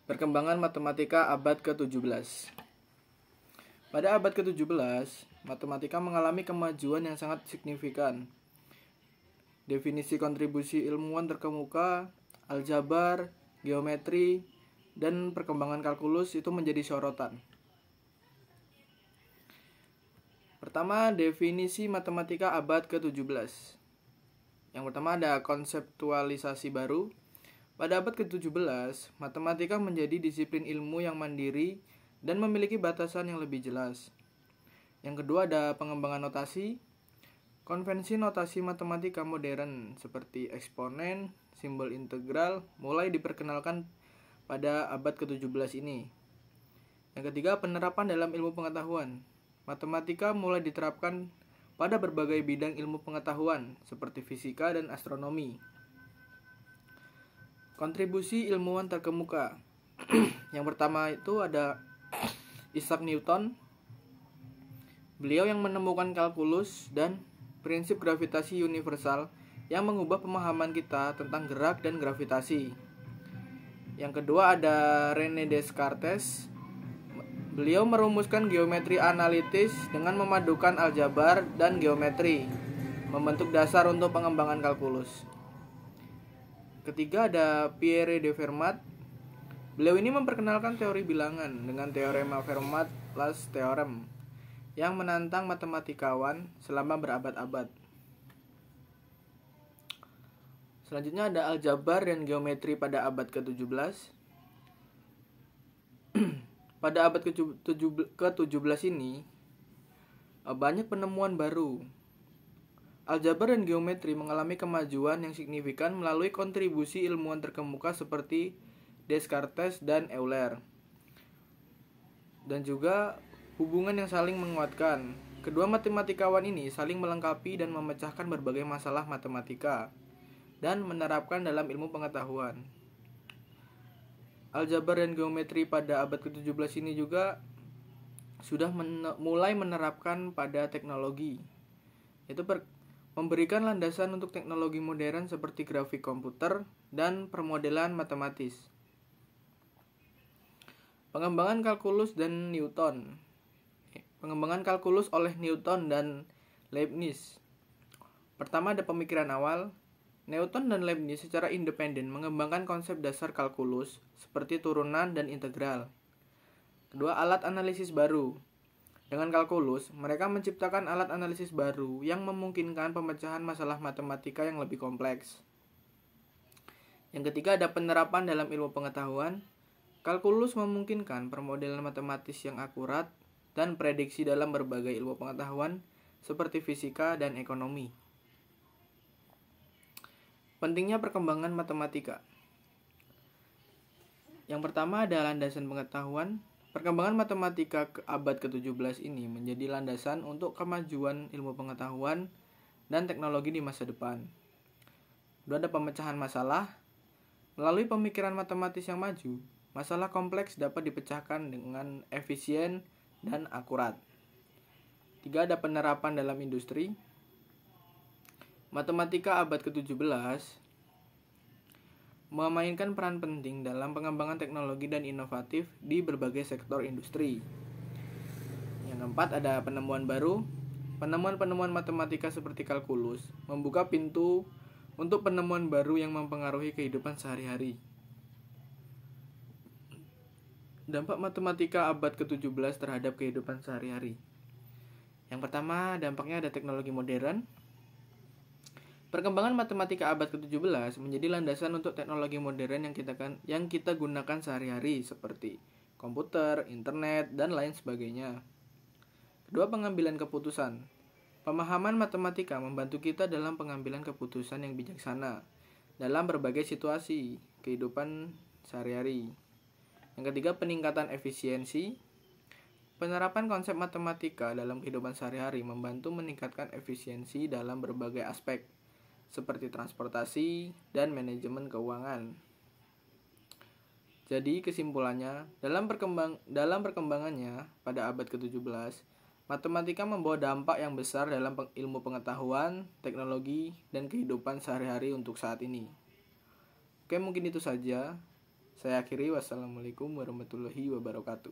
Perkembangan matematika abad ke-17. Pada abad ke-17, matematika mengalami kemajuan yang sangat signifikan. Definisi kontribusi ilmuwan terkemuka, aljabar, geometri, dan perkembangan kalkulus itu menjadi sorotan. Pertama, definisi matematika abad ke-17. Yang pertama ada konseptualisasi baru. Pada abad ke-17, matematika menjadi disiplin ilmu yang mandiri dan memiliki batasan yang lebih jelas. Yang kedua ada pengembangan notasi. Konvensi notasi matematika modern seperti eksponen, simbol integral mulai diperkenalkan pada abad ke-17 ini. Yang ketiga, penerapan dalam ilmu pengetahuan. Matematika mulai diterapkan pada berbagai bidang ilmu pengetahuan seperti fisika dan astronomi. Kontribusi ilmuwan terkemuka. Yang pertama itu ada Isaac Newton. Beliau yang menemukan kalkulus dan prinsip gravitasi universal yang mengubah pemahaman kita tentang gerak dan gravitasi. Yang kedua ada René Descartes. Beliau merumuskan geometri analitis dengan memadukan aljabar dan geometri, membentuk dasar untuk pengembangan kalkulus. Ketiga ada Pierre de Fermat. Beliau ini memperkenalkan teori bilangan dengan teorema Fermat-Last Theorem yang menantang matematikawan selama berabad-abad. Selanjutnya ada aljabar dan geometri pada abad ke-17. Pada abad ke-17 ini banyak penemuan baru. Aljabar dan geometri mengalami kemajuan yang signifikan melalui kontribusi ilmuwan terkemuka seperti Descartes dan Euler. Dan juga hubungan yang saling menguatkan. Kedua matematikawan ini saling melengkapi dan memecahkan berbagai masalah matematika dan menerapkan dalam ilmu pengetahuan. Aljabar dan geometri pada abad ke-17 ini juga sudah mulai menerapkan pada teknologi. Itu memberikan landasan untuk teknologi modern seperti grafik komputer dan permodelan matematis. Pengembangan kalkulus dan Newton. Pengembangan kalkulus oleh Newton dan Leibniz. Pertama ada pemikiran awal. Newton dan Leibniz secara independen mengembangkan konsep dasar kalkulus seperti turunan dan integral. Kedua, alat analisis baru. Dengan kalkulus, mereka menciptakan alat analisis baru yang memungkinkan pemecahan masalah matematika yang lebih kompleks. Yang ketiga ada penerapan dalam ilmu pengetahuan. Kalkulus memungkinkan permodelan matematis yang akurat dan prediksi dalam berbagai ilmu pengetahuan seperti fisika dan ekonomi. Pentingnya perkembangan matematika. Yang pertama ada landasan pengetahuan. Perkembangan matematika ke abad ke-17 ini menjadi landasan untuk kemajuan ilmu pengetahuan dan teknologi di masa depan. Kedua ada pemecahan masalah. Melalui pemikiran matematis yang maju, masalah kompleks dapat dipecahkan dengan efisien dan akurat. Tiga ada penerapan dalam industri. Matematika abad ke-17 memainkan peran penting dalam pengembangan teknologi dan inovatif di berbagai sektor industri. Yang keempat ada penemuan baru. Penemuan-penemuan matematika seperti kalkulus membuka pintu untuk penemuan baru yang mempengaruhi kehidupan sehari-hari. Dampak matematika abad ke-17 terhadap kehidupan sehari-hari. Yang pertama, dampaknya ada teknologi modern. Perkembangan matematika abad ke-17 menjadi landasan untuk teknologi modern yang kita gunakan sehari-hari seperti komputer, internet, dan lain sebagainya. Kedua, pengambilan keputusan. Pemahaman matematika membantu kita dalam pengambilan keputusan yang bijaksana dalam berbagai situasi kehidupan sehari-hari. Yang ketiga, peningkatan efisiensi. Penerapan konsep matematika dalam kehidupan sehari-hari membantu meningkatkan efisiensi dalam berbagai aspek seperti transportasi dan manajemen keuangan. Jadi kesimpulannya, dalam perkembangannya pada abad ke-17, matematika membawa dampak yang besar dalam ilmu pengetahuan, teknologi, dan kehidupan sehari-hari untuk saat ini. Oke, mungkin itu saja. Saya akhiri, wassalamualaikum warahmatullahi wabarakatuh.